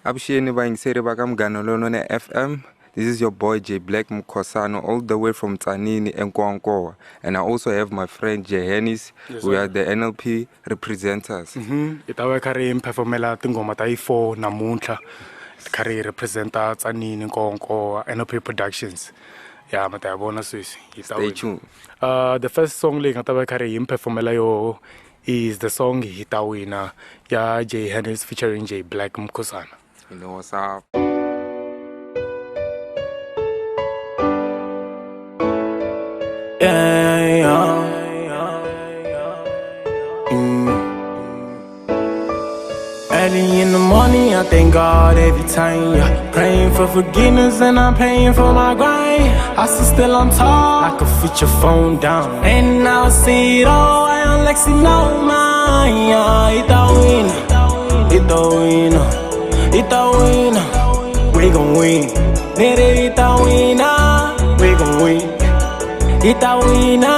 Abushiyeni bayingiseri baka Munghana lonene FM. This is your boy J Black Mkhosano, all the way from Tsanini and Nkowankowa. And I also have my friend J Hennis. We are the NLP representers. Itawe kari performela tingoma ta 4 namuntlha. Kari representa Tsanini Nkowankowa NLP Productions. Yeah, matayabona swisi. Stay tuned. The first song le ngatawe kari performela yo is the song Hitawina ya J Hennis featuring J Black Mkhosano. You know what's up? Early in the morning, I thank God every time, yeah. Praying for forgiveness and I'm paying for my grind. I still on top, I could fit your phone down. And now I see it all, I am Lexi, no mind, yeah. Itawina, Itawina, we gon' win. Nere Itawina, we gon' win. Itawina,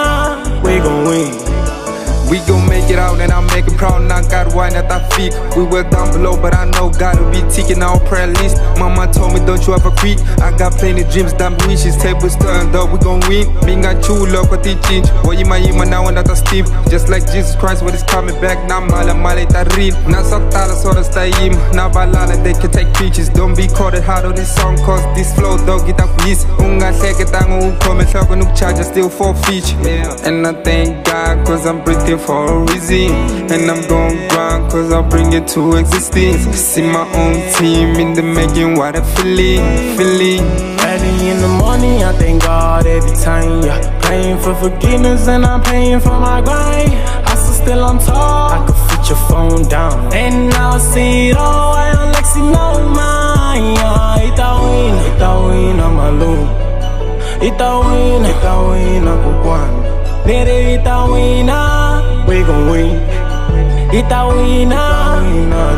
we gon' win. We gon' make it out and I'll make it proud and I got wine at our feet. We were down below but I know God will be taking our prayer list. Mama told me don't you ever quit. I got plenty dreams, damn wishes, tables turned up, we gon' win. Minga chulo kwa tichinch, oyima now and that's Steve. Just like Jesus Christ when he's coming back, na mala ta real. Na saktala sora stayim, na balala they can take pictures. Don't be caught hard on this song cause this flow don't get up this. Unga seke tango ukome hloko nukcharge still 4 feet. And I thank God cause I'm breathing for a reason, and I'm gon' grind cause I'll bring it to existence. See my own team in the making, what a feeling. Early in the morning, I thank God every time, yeah. Praying for forgiveness and I'm paying for my grind. I still on top, I could fit your phone down. And now I see it all, I am Lexi, no mind, yeah. Itawina malum, Itawina kukwan. Nere Itawina, we gon' win. Itawina,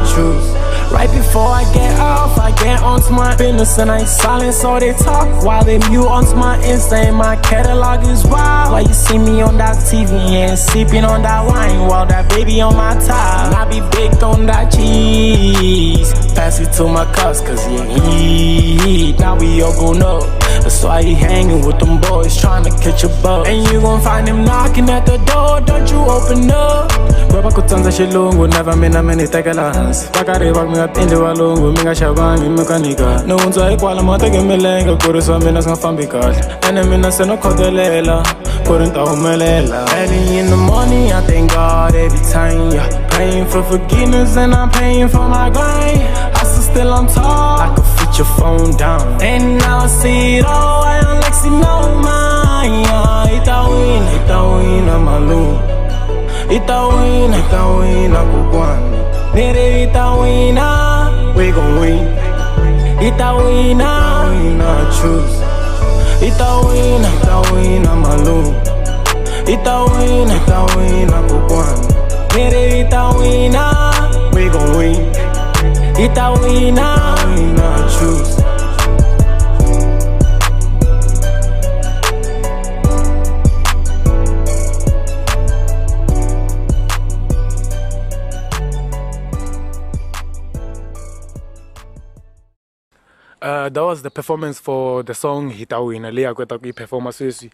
choose. Right before I get off, I get onto my business and I silence so they talk while they mute onto my Insta and my catalog is wild. Why you see me on that TV and sipping on that wine while that baby on my top. And I be baked on that cheese. Pass it to my cuss cause he ain't eat. Now we all gon' know. That's why he hanging with them boys trying to catch a bug. And you gon' find him knocking at the door, don't you open up. Baba kutanza shilungu, never mina many tegalas. Bakari bag mi atindi walungu, minga shabangi mekanika. No unza equal matege milenga, kurisa mina sangafambikal. Ene mina seno kodelela, kurinta humelela. Early in the morning, I thank God every time, yeah. Praying for forgiveness and I'm paying for my grind. I still on top, I could fit your phone down. And now I see it all, I am Lexi, no mind, yeah. Itawina malum, Itawina kukwan. Nere Itawina, we gon' win. Itawina, choose. Itawina malum, Itawina kukwan. Nere Itawina, we gon' win. Itawina, choose. That was the performance for the song Hitawina. Le yakweta ku performa sweswi.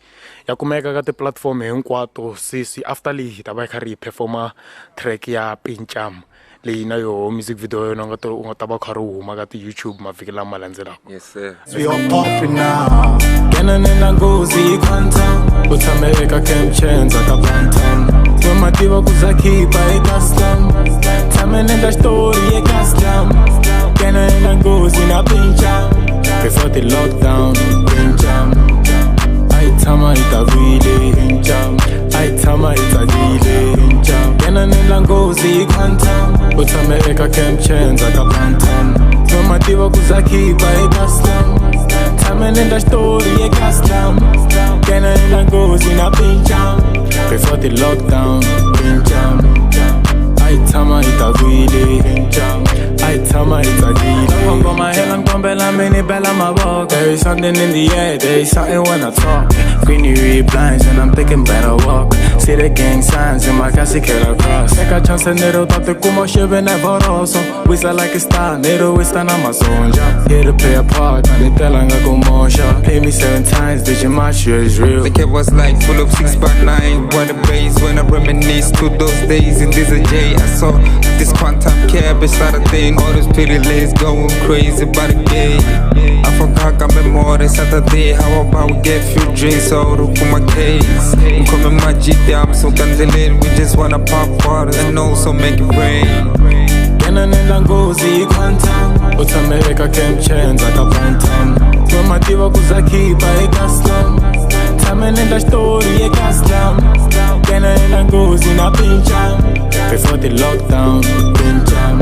Ya kumeka ka ti platform hinkwato sweswi. After le hitaba khari performa track ya Pincham. Le na yo music video yo nga to nga taba khari huma ka ti YouTube mavhiki lama landzelaka. Yes sir. We are popping now. Kena nena ngozi quantum. Utame eka camp chains aka bantam. Mativa kuzakipa e custom. Tame nenda story e custom. Kena nena ngozi na Pincham. Before the lockdown, Pincham. Aitama itavile, Pincham. Aitama itagile, Pincham. Kena nena ngozi quantum. Utame eka camp chains aka bantam. Mativa kuzakipa e custom. Tame nenda story e custom. Kena nena ngozi na Pincham. Before the lockdown, Pincham. Aitama itavile, Pincham. I tell my it's a my head, I'm gonna bella mini bella my walk. There is something in the air, there is something when I talk. Greeny read blinds and I'm thinking better walk. See the gang signs in my ChauChakalaka. Take a chance and it'll talk to Kumo Shivan and Boroso. We sound like a star, Nero we stand on my zone. Here to play a part, and they tell I go more shot. Play me 7 times, did you match you is real? The cat was like full of 6x9. What a bass when I reminisce to those days in this J. I saw this quantum cab beside a thing. All those pretty ladies going crazy by the gate. I forgot I memory Saturday. How about we get few drinks out of my case? I'm coming my GT, I'm so content. We just wanna pop bottles and also make it rain. Kena nenda ngozi quantum utameweka kemchenza kapantam Twamatiwa kuzakipa ekaslam Tame nenda story ekaslam Kena nenda ngozi na pincham Before the lockdown, pincham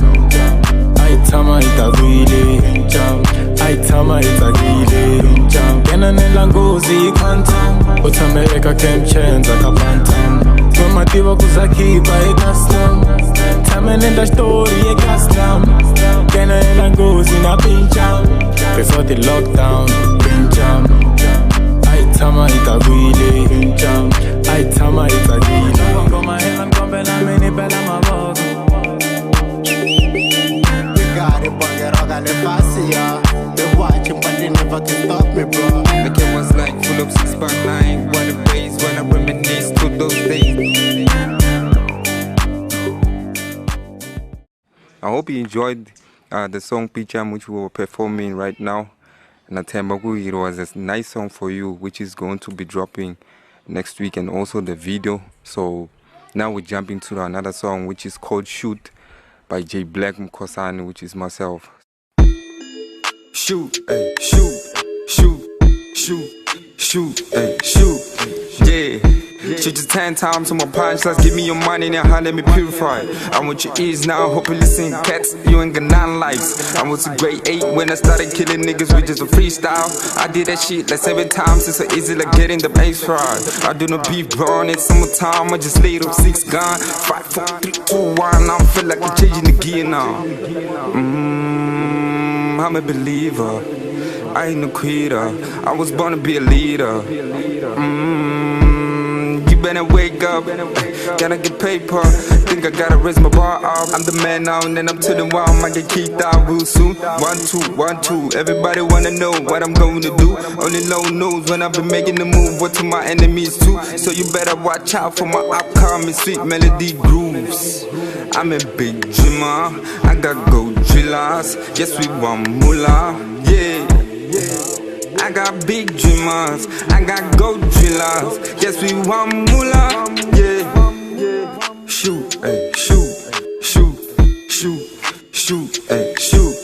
Aitama itagwile pincham Aitama itagwile pincham Kena nenda ngozi quantum utameweka kemchenza kapantam Twamatiwa kuzakipa ekaslam Tame nenda story ekaslam Kena nenda ngozi na pincham Before the lockdown, pincham Aitama itagwile pincham Aitama itagwile Ngoma hela ngombela mini bela mabogo We got it, but get all got it fast, yeah. They watching, but they never can stop me, bro. The cat was like full of 6x9. What a bass when I reminisce to those days. I hope you enjoyed the song Picham, which we were performing right now. And it was a nice song for you, which is going to be dropping next week, and also the video. So now we jump into another song, which is called Shoot by J Black Mkhosana, which is myself. Shoot, ay, shoot, shoot, shoot, shoot, ay, shoot, yeah. Shoot you 10 times on my punchlines, give me your money in your hand, let me purify. I want your ears now, hope you listen, cats, you ain't got 9 lives. I was a grade 8 when I started killing niggas with just a freestyle. I did that shit like 7 times, it's so easy like getting the bass fried. I do no beef burn, it's summertime, I just laid up 6 gun. 5, 4, 3, 2, 1, I feel like I'm changing the gear now. I'm a believer, I ain't no quitter, I was born to be a leader. Better wake up, gotta get paper. Think I gotta raise my bar up. I'm the man now, and then I'm to the wall. Might get kicked out real soon. 1, 2, 1, 2. Everybody wanna know what I'm going to do. Only Lord knows when I've been making the move. What to my enemies too. So you better watch out for my upcoming sweet melody grooves. I'm a big dreamer. I got gold drillers. Yes, we want moolah. Yeah. I got big dreamers, I got gold drillers. Yes, we want moolah, yeah. Shoot, ay, shoot, shoot, shoot, shoot, ay, shoot,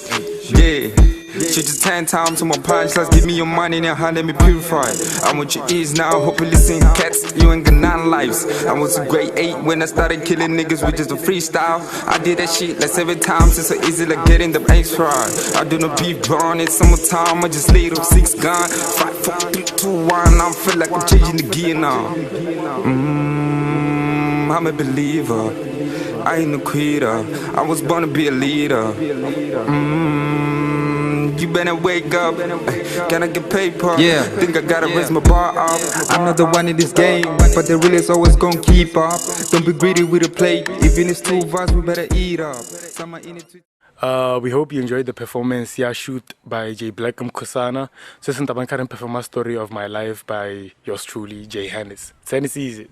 yeah. Shoot you 10 times on my punchlines, give me your money in your hand, let me purify. I want your ears now, hope you listen, cats, you ain't got 9 lives. I was a grade 8 when I started killing niggas with just a freestyle. I did that shit like 7 times, it's so easy like getting the bass fried. I do no beef burn, it's summertime, I just laid up 6 gun. 5, 4, 3, 2, 1, I feel like I'm changing the gear now. I'm a believer, I ain't no quitter, I was born to be a leader. You better wake up, gotta get paper. Yeah. Think I gotta raise my bar up. I'm not the one in this game, but the real is always gonna keep up. Don't be greedy with the plate, even it's 2 of us, we better eat up. We hope you enjoyed the performance. Yeah, Shoot by J Black Mkhosana. So since I'm current performance story of my life by yours truly, J Hannes. Tennessee.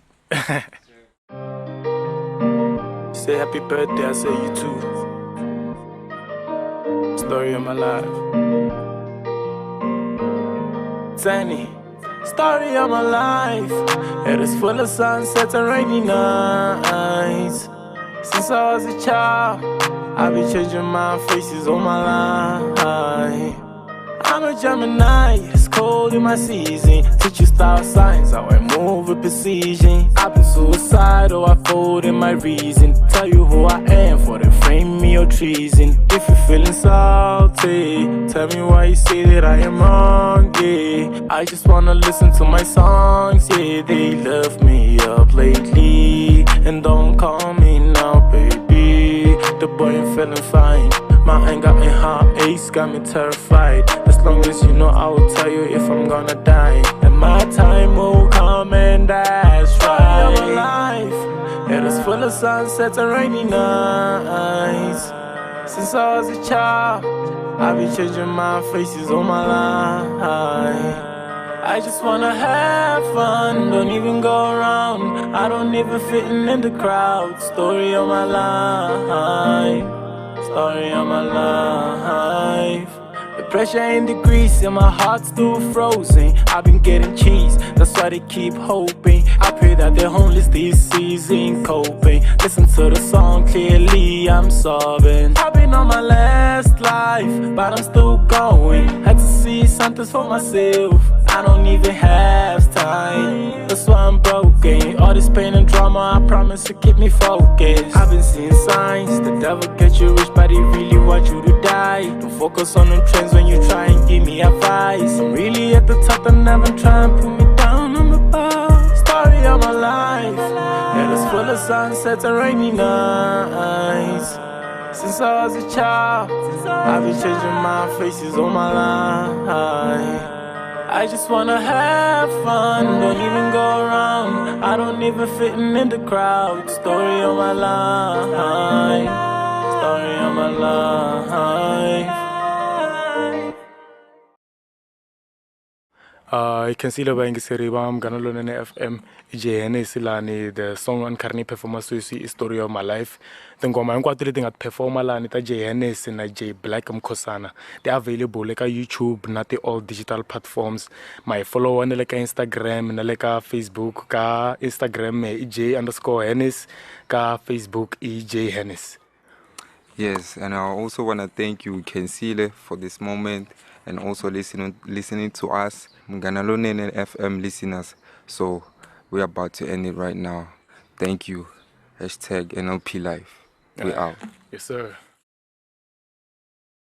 Say happy birthday, I say you too. Story of my life. Tiny, story of my life. It is full of sunsets and rainy nights. Since I was a child, I've been changing my faces all my life. I'm a Gemini, it's cold in my season. Teach you star signs, how I move with precision. I've been suicidal, I fold in my reason. Tell you who I am for the frame me or treason. If you're feeling salty, tell me why you say that I am wrong, yeah. I just wanna listen to my songs, yeah. They love me up lately, and don't call me now, baby. The boy ain't feeling fine. My anger and heartaches got me terrified. As long as you know, I will tell you if I'm gonna die. And my time will come and that's right. My life, it is full of sunsets and rainy nights. Since I was a child, I've been changing my faces all my life. I just wanna have fun, don't even go around. I don't even fit in the crowd. Story of my life, story of my life. The pressure ain't decreased and my heart's still frozen. I've been getting cheese, that's why they keep hoping. I pray that they're homeless this season, coping. Listen to the song clearly, I'm sobbing. I've been on my last life, but I'm still going. Had to see something for myself, I don't even have time. That's why I'm broken. All this pain and drama, I promise to keep me focused. I've been seeing signs, the devil get you rich, but he really want you to die. Don't focus on them trends when you try and give me advice. I'm really at the top and never try and put me down on the bar. Story of my life, it is full of sunsets and rainy nights. Since I was a child, I've been changing my faces all my life. I just wanna have fun, don't even go around. I don't even fit in the crowd. Story of my life, story of my life. You can see the bang seriba Munghana lonene FM ijene silani the song on Karni performance is story of my life. The ngoma hinkwato leti nga performa lani ta JNS na J Black Mkhosana. They are available like YouTube na ti all digital platforms. My follow na like Instagram na like Facebook ka Instagram j_Hennis ka Facebook j_Hennis. Yes, and I also want to thank you, Kensile, for this moment and also listening to us, Munghana lonene FM listeners. So we're about to end it right now. Thank you. #NLP Life. We out. Yes, sir.